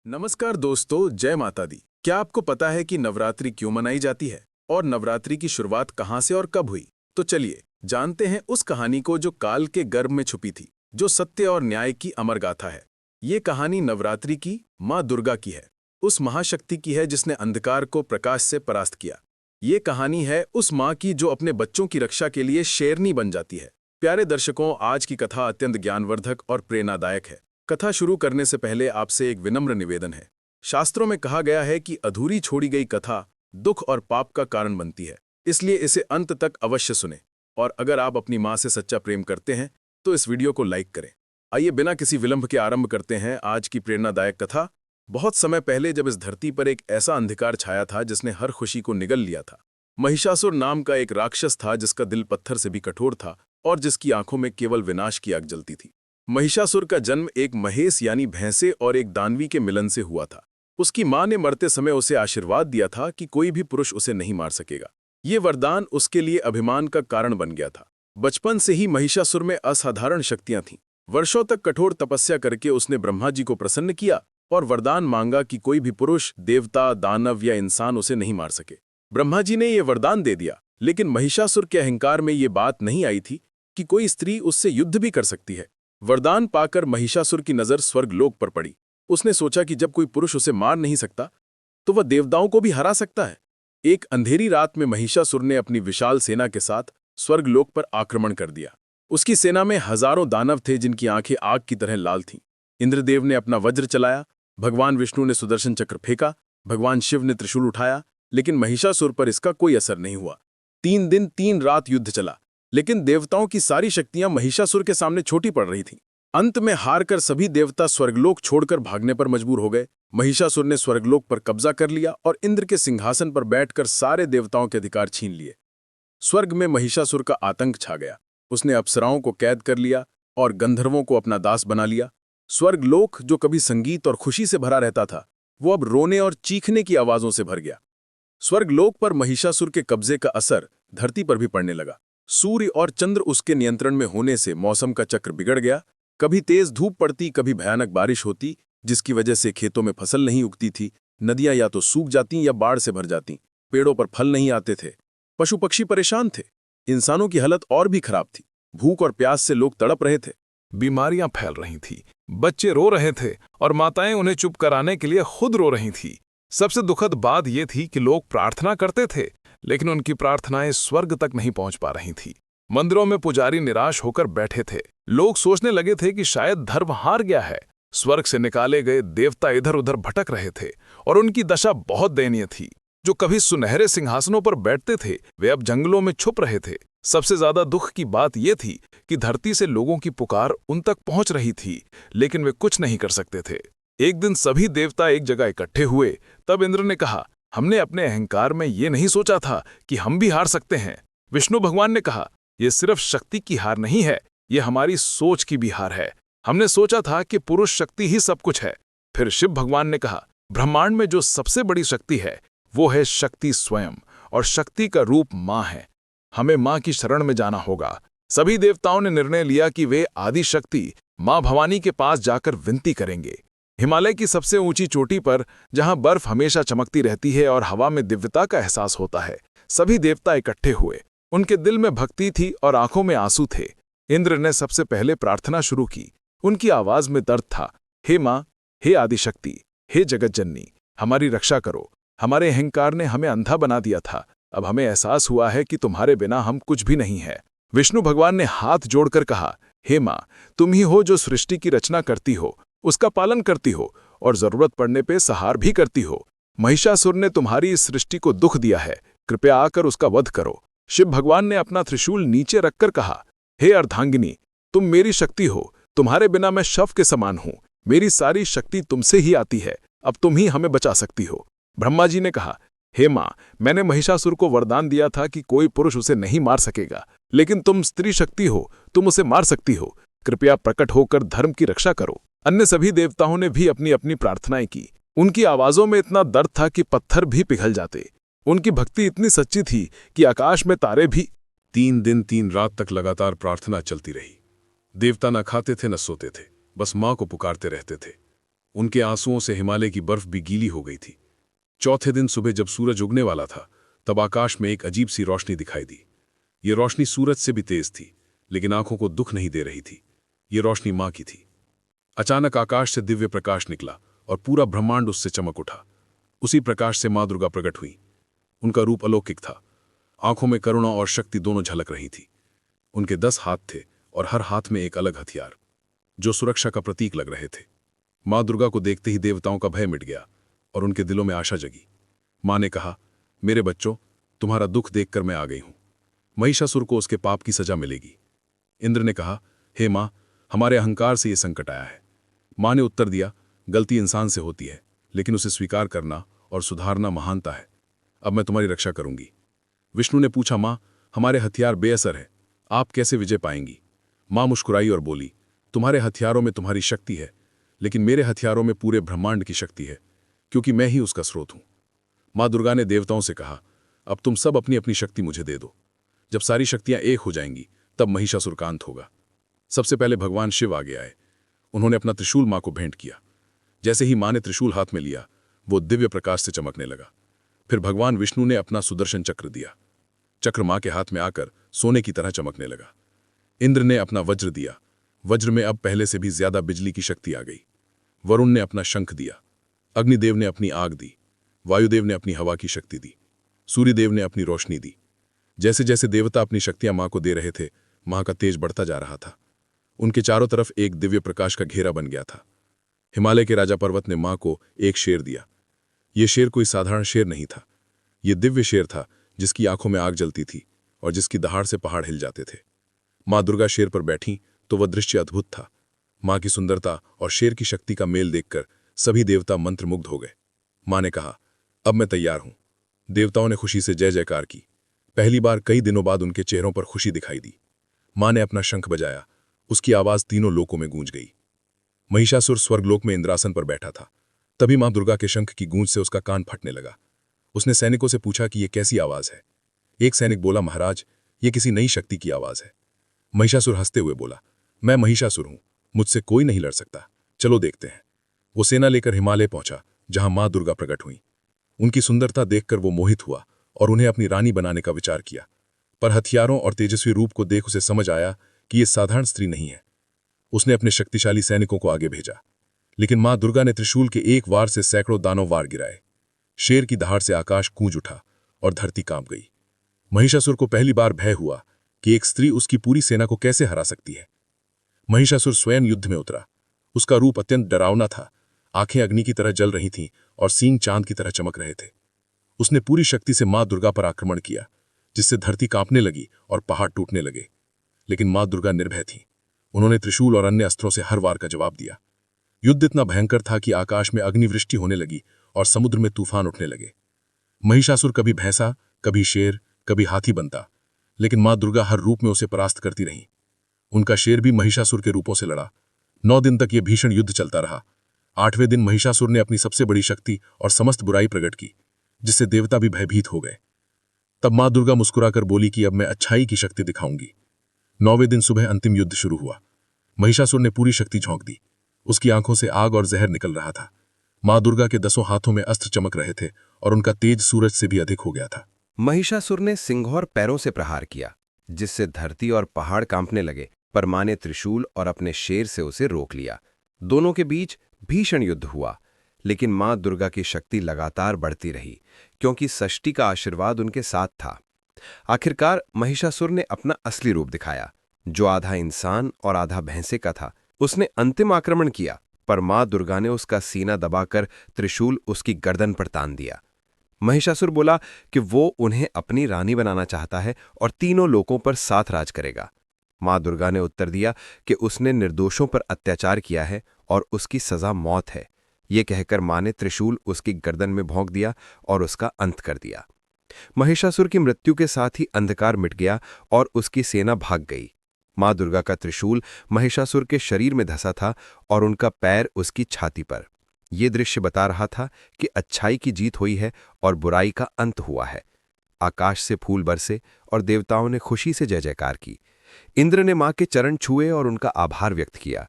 नमस्कार दोस्तों, जय माता दी। क्या आपको पता है कि नवरात्रि क्यों मनाई जाती है और नवरात्रि की शुरुआत कहां से और कब हुई? तो चलिए जानते हैं उस कहानी को जो काल के गर्भ में छुपी थी, जो सत्य और न्याय की अमर गाथा है। ये कहानी नवरात्रि की माँ दुर्गा की है, उस महाशक्ति की है जिसने अंधकार को प्रकाश से परास्त किया। ये कहानी है उस माँ की जो अपने बच्चों की रक्षा के लिए शेरनी बन जाती है। प्यारे दर्शकों, आज की कथा अत्यंत ज्ञानवर्धक और प्रेरणादायक है। कथा शुरू करने से पहले आपसे एक विनम्र निवेदन है। शास्त्रों में कहा गया है कि अधूरी छोड़ी गई कथा दुख और पाप का कारण बनती है, इसलिए इसे अंत तक अवश्य सुनें। और अगर आप अपनी माँ से सच्चा प्रेम करते हैं तो इस वीडियो को लाइक करें। आइए बिना किसी विलंब के आरंभ करते हैं आज की प्रेरणादायक कथा। बहुत समय पहले जब इस धरती पर एक ऐसा अंधकार छाया था जिसने हर खुशी को निगल लिया था। महिषासुर नाम का एक राक्षस था जिसका दिल पत्थर से भी कठोर था और जिसकी आंखों में केवल विनाश की आग जलती थी। महिषासुर का जन्म एक महेश यानी भैंसे और एक दानवी के मिलन से हुआ था। उसकी मां ने मरते समय उसे आशीर्वाद दिया था कि कोई भी पुरुष उसे नहीं मार सकेगा। ये वरदान उसके लिए अभिमान का कारण बन गया था। बचपन से ही महिषासुर में असाधारण शक्तियां थीं। वर्षों तक कठोर तपस्या करके उसने ब्रह्मा जी को प्रसन्न किया और वरदान मांगा कि कोई भी पुरुष, देवता, दानव या इंसान उसे नहीं मार सके। ब्रह्मा जी ने यह वरदान दे दिया, लेकिन महिषासुर के अहंकार में ये बात नहीं आई थी कि कोई स्त्री उससे युद्ध भी कर सकती है। वरदान पाकर महिषासुर की नजर स्वर्गलोक पर पड़ी। उसने सोचा कि जब कोई पुरुष उसे मार नहीं सकता तो वह देवताओं को भी हरा सकता है। एक अंधेरी रात में महिषासुर ने अपनी विशाल सेना के साथ स्वर्गलोक पर आक्रमण कर दिया। उसकी सेना में हजारों दानव थे जिनकी आंखें आग की तरह लाल थीं। इंद्रदेव ने अपना वज्र चलाया, भगवान विष्णु ने सुदर्शन चक्र फेंका, भगवान शिव ने त्रिशूल उठाया, लेकिन महिषासुर पर इसका कोई असर नहीं हुआ। 3 दिन 3 रात युद्ध चला, लेकिन देवताओं की सारी शक्तियां महिषासुर के सामने छोटी पड़ रही थीं। अंत में हारकर सभी देवता स्वर्गलोक छोड़कर भागने पर मजबूर हो गए। महिषासुर ने स्वर्गलोक पर कब्जा कर लिया और इंद्र के सिंहासन पर बैठकर सारे देवताओं के अधिकार छीन लिए। स्वर्ग में महिषासुर का आतंक छा गया। उसने अप्सराओं को कैद कर लिया और गंधर्वों को अपना दास बना लिया। स्वर्गलोक, जो कभी संगीत और खुशी से भरा रहता था, वो अब रोने और चीखने की आवाजों से भर गया। स्वर्गलोक पर महिषासुर के कब्जे का असर धरती पर भी पड़ने लगा। सूर्य और चंद्र उसके नियंत्रण में होने से मौसम का चक्र बिगड़ गया। कभी तेज धूप पड़ती, कभी भयानक बारिश होती, जिसकी वजह से खेतों में फसल नहीं उगती थी। नदियां या तो सूख जाती या बाढ़ से भर जाती। पेड़ों पर फल नहीं आते थे। पशु पक्षी परेशान थे। इंसानों की हालत और भी खराब थी। भूख और प्यास से लोग तड़प रहे थे। बीमारियां फैल रही थी, बच्चे रो रहे थे और माताएं उन्हें चुप कराने के लिए खुद रो रही थी। सबसे दुखद बात यह थी कि लोग प्रार्थना करते थे, लेकिन उनकी प्रार्थनाएं स्वर्ग तक नहीं पहुंच पा रही थी। मंदिरों में पुजारी निराश होकर बैठे थे। लोग सोचने लगे थे कि शायद धर्म हार गया है। स्वर्ग से निकाले गए देवता इधर उधर भटक रहे थे और उनकी दशा बहुत दयनीय थी। जो कभी सुनहरे सिंहासनों पर बैठते थे, वे अब जंगलों में छुप रहे थे। सबसे ज्यादा दुख की बात यह थी कि धरती से लोगों की पुकार उन तक पहुंच रही थी, लेकिन वे कुछ नहीं कर सकते थे। एक दिन सभी देवता एक जगह इकट्ठे हुए। तब इंद्र ने कहा, हमने अपने अहंकार में ये नहीं सोचा था कि हम भी हार सकते हैं। विष्णु भगवान ने कहा, यह सिर्फ शक्ति की हार नहीं है, यह हमारी सोच की भी हार है। हमने सोचा था कि पुरुष शक्ति ही सब कुछ है। फिर शिव भगवान ने कहा, ब्रह्मांड में जो सबसे बड़ी शक्ति है वो है शक्ति स्वयं, और शक्ति का रूप माँ है। हमें माँ की शरण में जाना होगा। सभी देवताओं ने निर्णय लिया कि वे आदि शक्ति माँ भवानी के पास जाकर विनती करेंगे। हिमालय की सबसे ऊंची चोटी पर, जहां बर्फ हमेशा चमकती रहती है और हवा में दिव्यता का एहसास होता है, सभी देवता इकट्ठे हुए। उनके दिल में भक्ति थी और आंखों में आंसू थे। इंद्र ने सबसे पहले प्रार्थना शुरू की। उनकी आवाज में दर्द था, हे माँ, हे आदिशक्ति, हे जगतजननी, हमारी रक्षा करो। हमारे अहंकार ने हमें अंधा बना दिया था। अब हमें एहसास हुआ है कि तुम्हारे बिना हम कुछ भी नहीं है। विष्णु भगवान ने हाथ जोड़कर कहा, हे माँ, तुम ही हो जो सृष्टि की रचना करती हो, उसका पालन करती हो और जरूरत पड़ने पे सहार भी करती हो। महिषासुर ने तुम्हारी इस सृष्टि को दुख दिया है, कृपया आकर उसका वध करो। शिव भगवान ने अपना त्रिशूल नीचे रखकर कहा, हे अर्धांगिनी, तुम मेरी शक्ति हो। तुम्हारे बिना मैं शव के समान हूं। मेरी सारी शक्ति तुमसे ही आती है। अब तुम ही हमें बचा सकती हो। ब्रह्मा जी ने कहा, हे माँ, मैंने महिषासुर को वरदान दिया था कि कोई पुरुष उसे नहीं मार सकेगा, लेकिन तुम स्त्री शक्ति हो, तुम उसे मार सकती हो। कृपया प्रकट होकर धर्म की रक्षा करो। अन्य सभी देवताओं ने भी अपनी अपनी प्रार्थनाएं की। उनकी आवाजों में इतना दर्द था कि पत्थर भी पिघल जाते। उनकी भक्ति इतनी सच्ची थी कि आकाश में तारे भी। 3 दिन 3 रात तक लगातार प्रार्थना चलती रही। देवता न खाते थे न सोते थे, बस माँ को पुकारते रहते थे। उनके आंसुओं से हिमालय की बर्फ भी गीली हो गई थी। चौथे दिन सुबह जब सूरज उगने वाला था, तब आकाश में एक अजीब सी रोशनी दिखाई दी। ये रोशनी सूरज से भी तेज थी, लेकिन आंखों को दुख नहीं दे रही थी। ये रोशनी मां की थी। अचानक आकाश से दिव्य प्रकाश निकला और पूरा ब्रह्मांड उससे चमक उठा। उसी प्रकाश से मां दुर्गा प्रकट हुई। उनका रूप अलौकिक था। आंखों में करुणा और शक्ति दोनों झलक रही थी। उनके 10 हाथ थे और हर हाथ में एक अलग हथियार, जो सुरक्षा का प्रतीक लग रहे थे। मां दुर्गा को देखते ही देवताओं का भय मिट गया और उनके दिलों में आशा जगी। मां ने कहा, मेरे बच्चों, तुम्हारा दुख देखकर मैं आ गई हूं। महिषासुर को उसके पाप की सजा मिलेगी। इंद्र ने कहा, हे मां, हमारे अहंकार से यह संकट आया है। मां ने उत्तर दिया, गलती इंसान से होती है, लेकिन उसे स्वीकार करना और सुधारना महानता है। अब मैं तुम्हारी रक्षा करूंगी। विष्णु ने पूछा, मां, हमारे हथियार बेअसर है, आप कैसे विजय पाएंगी? मां मुस्कुराई और बोली, तुम्हारे हथियारों में तुम्हारी शक्ति है, लेकिन मेरे हथियारों में पूरे ब्रह्मांड की शक्ति है, क्योंकि मैं ही उसका स्रोत हूं। मां दुर्गा ने देवताओं से कहा, अब तुम सब अपनी अपनी शक्ति मुझे दे दो। जब सारी शक्तियां एक हो जाएंगी, तब महिषासुर का अंत होगा। सबसे पहले भगवान शिव आगे आए। उन्होंने अपना त्रिशूल मां को भेंट किया। जैसे ही मां ने त्रिशूल हाथ में लिया, वो दिव्य प्रकाश से चमकने लगा। फिर भगवान विष्णु ने अपना सुदर्शन चक्र दिया। चक्र मां के हाथ में आकर सोने की तरह चमकने लगा। इंद्र ने अपना वज्र दिया। वज्र में अब पहले से भी ज्यादा बिजली की शक्ति आ गई। वरुण ने अपना शंख दिया। अग्निदेव ने अपनी आग दी। वायुदेव ने अपनी हवा की शक्ति दी। सूर्यदेव ने अपनी रोशनी दी। जैसे जैसे देवता अपनी शक्तियां मां को दे रहे थे, मां का तेज बढ़ता जा रहा था। उनके चारों तरफ एक दिव्य प्रकाश का घेरा बन गया था। हिमालय के राजा पर्वत ने मां को एक शेर दिया। यह शेर कोई साधारण शेर नहीं था। यह दिव्य शेर था, जिसकी आंखों में आग जलती थी और जिसकी दहाड़ से पहाड़ हिल जाते थे। मां दुर्गा शेर पर बैठी तो वह दृश्य अद्भुत था। मां की सुंदरता और शेर की शक्ति का मेल देखकर सभी देवता मंत्रमुग्ध हो गए। मां ने कहा, अब मैं तैयार हूं। देवताओं ने खुशी से जय जयकार की। पहली बार कई दिनों बाद उनके चेहरों पर खुशी दिखाई दी। मां ने अपना शंख बजाया। उसकी आवाज तीनों लोकों में गूंज गई। महिषासुर स्वर्गलोक में इंद्रासन पर बैठा था। तभी मां दुर्गा के शंख की गूंज से उसका कान फटने लगा। उसने सैनिकों से पूछा कि यह कैसी आवाज है। एक सैनिक बोला, महाराज, यह किसी नई शक्ति की आवाज है। महिषासुर हंसते हुए बोला, मैं महिषासुर हूं, मुझसे कोई नहीं लड़ सकता। चलो देखते हैं। वो सेना लेकर हिमालय पहुंचा, जहां मां दुर्गा प्रकट हुई। उनकी सुंदरता देखकर वो मोहित हुआ और उन्हें अपनी रानी बनाने का विचार किया। पर हथियारों और तेजस्वी रूप को देख उसे समझ आया कि यह साधारण स्त्री नहीं है। उसने अपने शक्तिशाली सैनिकों को आगे भेजा, लेकिन मां दुर्गा ने त्रिशूल के एक वार से सैकड़ों दानव वार गिराए। शेर की दहाड़ से आकाश गूंज उठा और धरती कांप गई। महिषासुर को पहली बार भय हुआ कि एक स्त्री उसकी पूरी सेना को कैसे हरा सकती है। महिषासुर स्वयं युद्ध में उतरा। उसका रूप अत्यंत डरावना था। आंखें अग्नि की तरह जल रही थीं और सींग चांद की तरह चमक रहे थे। उसने पूरी शक्ति से मां दुर्गा पर आक्रमण किया, जिससे धरती कांपने लगी और पहाड़ टूटने लगे। लेकिन मां दुर्गा निर्भय थी। उन्होंने त्रिशूल और अन्य अस्त्रों से हर वार का जवाब दिया। युद्ध इतना भयंकर था कि आकाश में अग्निवृष्टि होने लगी और समुद्र में तूफान उठने लगे। महिषासुर कभी भैंसा, कभी शेर, कभी हाथी बनता, लेकिन मां दुर्गा हर रूप में उसे परास्त करती रहीं। उनका शेर भी महिषासुर के रूपों से लड़ा। 9 दिन तक यह भीषण युद्ध चलता रहा। 8वें दिन महिषासुर ने अपनी सबसे बड़ी शक्ति और समस्त बुराई प्रकट की, जिससे देवता भी भयभीत हो गए। तब मां दुर्गा मुस्कुराकर बोली कि अब मैं अच्छाई की शक्ति दिखाऊंगी। 9वें दिन सुबह अंतिम युद्ध शुरू हुआ। महिषासुर ने पूरी शक्ति झोंक दी। उसकी आंखों से आग और जहर निकल रहा था। मां दुर्गा के 10 हाथों में अस्त्र चमक रहे थे और उनका तेज सूरज से भी अधिक हो गया था। महिषासुर ने सिंघौर पैरों से प्रहार किया, जिससे धरती और पहाड़ कांपने लगे, पर मां ने त्रिशूल और अपने शेर से उसे रोक लिया। दोनों के बीच भीषण युद्ध हुआ, लेकिन मां दुर्गा की शक्ति लगातार बढ़ती रही, क्योंकि षष्ठी का आशीर्वाद उनके साथ था। आखिरकार महिषासुर ने अपना असली रूप दिखाया, जो आधा इंसान और आधा भैंसे का था। उसने अंतिम आक्रमण किया, पर मां दुर्गा ने उसका सीना दबाकर त्रिशूल उसकी गर्दन पर तान दिया। महिषासुर बोला कि वो उन्हें अपनी रानी बनाना चाहता है और तीनों लोकों पर साथ राज करेगा। मां दुर्गा ने उत्तर दिया कि उसने निर्दोषों पर अत्याचार किया है और उसकी सजा मौत है। ये कहकर मां ने त्रिशूल उसकी गर्दन में भोंक दिया और उसका अंत कर दिया। महिषासुर की मृत्यु के साथ ही अंधकार मिट गया और उसकी सेना भाग गई। मां दुर्गा का त्रिशूल महिषासुर के शरीर में धंसा था और उनका पैर उसकी छाती पर। यह दृश्य बता रहा था कि अच्छाई की जीत हुई है और बुराई का अंत हुआ है। आकाश से फूल बरसे और देवताओं ने खुशी से जय जयकार की। इंद्र ने मां के चरण छुए और उनका आभार व्यक्त किया।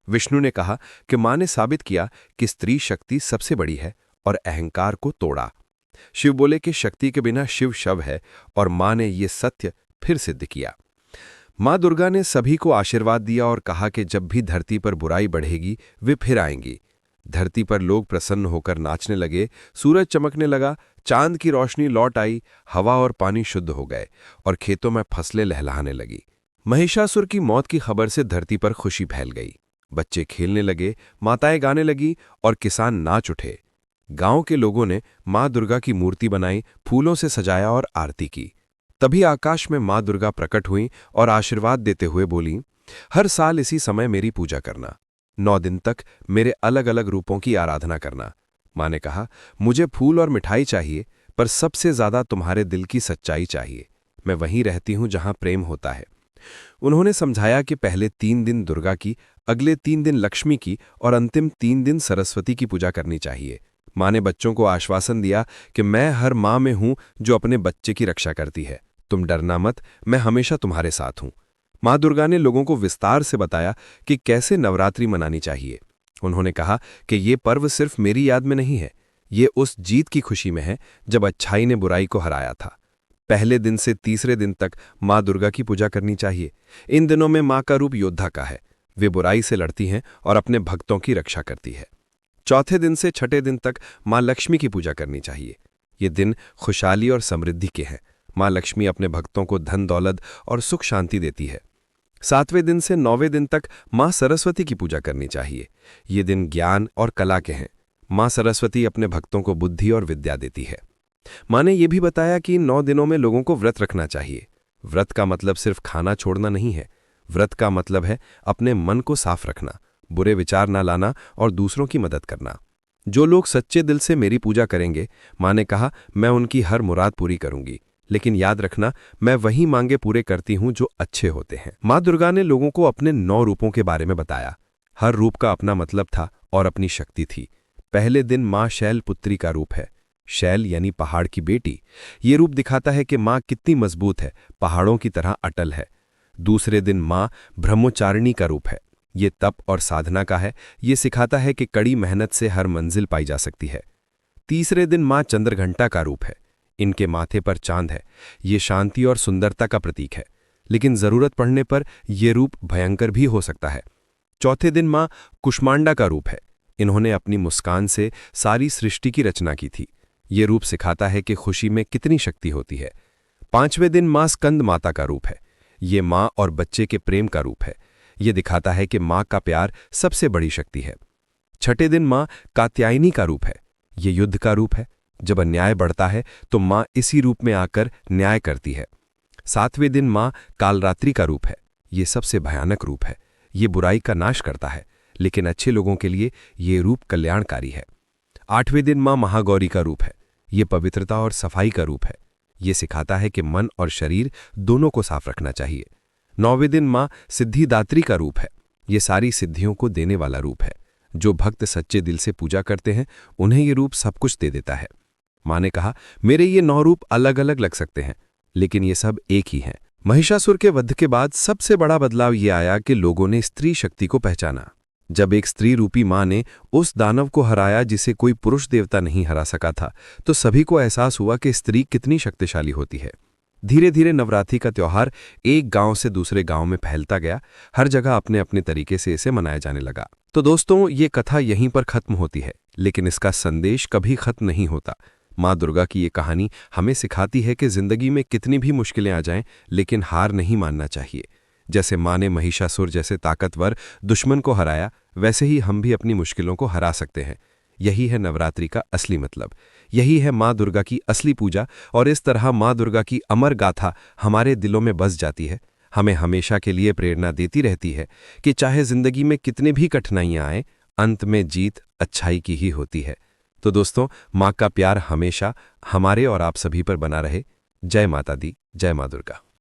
विष्णु ने कहा कि मां ने साबित किया कि स्त्री शक्ति सबसे बड़ी है और अहंकार को तोड़ा। शिव बोले कि शक्ति के बिना शिव शव है और मां ने ये सत्य फिर सिद्ध किया। मां दुर्गा ने सभी को आशीर्वाद दिया और कहा कि जब भी धरती पर बुराई बढ़ेगी वे फिर आएंगी। धरती पर लोग प्रसन्न होकर नाचने लगे, सूरज चमकने लगा, चांद की रोशनी लौट आई, हवा और पानी शुद्ध हो गए और खेतों में फसलें लहलहाने लगी। महिषासुर की मौत की खबर से धरती पर खुशी फैल गई। बच्चे खेलने लगे, माताएं गाने लगी और किसान नाच उठे। गांव के लोगों ने मां दुर्गा की मूर्ति बनाई, फूलों से सजाया और आरती की। तभी आकाश में मां दुर्गा प्रकट हुई और आशीर्वाद देते हुए बोली, हर साल इसी समय मेरी पूजा करना, 9 दिन तक मेरे अलग अलग रूपों की आराधना करना। मां ने कहा, मुझे फूल और मिठाई चाहिए, पर सबसे ज्यादा तुम्हारे दिल की सच्चाई चाहिए। मैं वहीं रहती हूं जहां प्रेम होता है। उन्होंने समझाया कि पहले 3 दिन दुर्गा की, अगले 3 दिन लक्ष्मी की और अंतिम 3 दिन सरस्वती की पूजा करनी चाहिए। मां ने बच्चों को आश्वासन दिया कि मैं हर मां में हूं जो अपने बच्चे की रक्षा करती है। तुम डरना मत, मैं हमेशा तुम्हारे साथ हूं। मां दुर्गा ने लोगों को विस्तार से बताया कि कैसे नवरात्रि मनानी चाहिए। उन्होंने कहा कि ये पर्व सिर्फ मेरी याद में नहीं है, ये उस जीत की खुशी में है जब अच्छाई ने बुराई को हराया था। पहले दिन से तीसरे दिन तक मां दुर्गा की पूजा करनी चाहिए। इन दिनों में मां का रूप योद्धा का है, वे बुराई से लड़ती हैं और अपने भक्तों की रक्षा करती है। चौथे दिन से छठे दिन तक मां लक्ष्मी की पूजा करनी चाहिए। ये दिन खुशहाली और समृद्धि के हैं। मां लक्ष्मी अपने भक्तों को धन दौलत और सुख शांति देती है। 7वें दिन से 9वें दिन तक मां सरस्वती की पूजा करनी चाहिए। ये दिन ज्ञान और कला के हैं। मां सरस्वती अपने भक्तों को बुद्धि और विद्या देती है। मां ने यह भी बताया कि इन 9 दिनों में लोगों को व्रत रखना चाहिए। व्रत का मतलब सिर्फ खाना छोड़ना नहीं है। व्रत का मतलब है अपने मन को साफ रखना, बुरे विचार ना लाना और दूसरों की मदद करना। जो लोग सच्चे दिल से मेरी पूजा करेंगे, मां ने कहा, मैं उनकी हर मुराद पूरी करूंगी। लेकिन याद रखना, मैं वही मांगे पूरे करती हूं जो अच्छे होते हैं। मां दुर्गा ने लोगों को अपने 9 रूपों के बारे में बताया। हर रूप का अपना मतलब था और अपनी शक्ति थी। पहले दिन मां शैलपुत्री का रूप है। शैल यानी पहाड़ की बेटी। ये रूप दिखाता है कि मां कितनी मजबूत है, पहाड़ों की तरह अटल है। दूसरे दिन मां ब्रह्मचारिणी का रूप है। ये तप और साधना का है। ये सिखाता है कि कड़ी मेहनत से हर मंजिल पाई जा सकती है। तीसरे दिन मां चंद्रघंटा का रूप है। इनके माथे पर चांद है। ये शांति और सुंदरता का प्रतीक है, लेकिन जरूरत पड़ने पर यह रूप भयंकर भी हो सकता है। चौथे दिन मां कुष्मांडा का रूप है। इन्होंने अपनी मुस्कान से सारी सृष्टि की रचना की थी। ये रूप सिखाता है कि खुशी में कितनी शक्ति होती है। 5वें दिन मां स्कंद माता का रूप है। ये मां और बच्चे के प्रेम का रूप है। ये दिखाता है कि मां का प्यार सबसे बड़ी शक्ति है। 6ठे दिन मां कात्यायनी का रूप है। ये युद्ध का रूप है। जब अन्याय बढ़ता है तो मां इसी रूप में आकर न्याय करती है। 7वें दिन मां कालरात्रि का रूप है। ये सबसे भयानक रूप है। ये बुराई का नाश करता है, लेकिन अच्छे लोगों के लिए ये रूप कल्याणकारी है। 8वें दिन मां महागौरी का रूप है। ये पवित्रता और सफाई का रूप है। ये सिखाता है कि मन और शरीर दोनों को साफ रखना चाहिए। 9वें दिन मां सिद्धिदात्री का रूप है। ये सारी सिद्धियों को देने वाला रूप है। जो भक्त सच्चे दिल से पूजा करते हैं, उन्हें ये रूप सब कुछ दे देता है। मां ने कहा, मेरे ये 9 रूप अलग अलग लग सकते हैं, लेकिन ये सब एक ही हैं। महिषासुर के वध के बाद सबसे बड़ा बदलाव ये आया कि लोगों ने स्त्री शक्ति को पहचाना। जब एक स्त्री रूपी मां ने उस दानव को हराया जिसे कोई पुरुष देवता नहीं हरा सका था, तो सभी को एहसास हुआ कि स्त्री कितनी शक्तिशाली होती है। धीरे धीरे नवरात्रि का त्योहार एक गांव से दूसरे गांव में फैलता गया। हर जगह अपने अपने तरीके से इसे मनाया जाने लगा। तो दोस्तों, ये कथा यहीं पर खत्म होती है, लेकिन इसका संदेश कभी खत्म नहीं होता। मां दुर्गा की ये कहानी हमें सिखाती है कि जिंदगी में कितनी भी मुश्किलें आ जाएं, लेकिन हार नहीं मानना चाहिए। जैसे मां ने महिषासुर जैसे ताकतवर दुश्मन को हराया, वैसे ही हम भी अपनी मुश्किलों को हरा सकते हैं। यही है नवरात्रि का असली मतलब। यही है मां दुर्गा की असली पूजा, और इस तरह मां दुर्गा की अमर गाथा हमारे दिलों में बस जाती है। हमें हमेशा के लिए प्रेरणा देती रहती है कि चाहे जिंदगी में कितनी भी कठिनाइयां आएं, अंत में जीत अच्छाई की ही होती है। तो दोस्तों, मां का प्यार हमेशा हमारे और आप सभी पर बना रहे। जय माता दी, जय मां दुर्गा।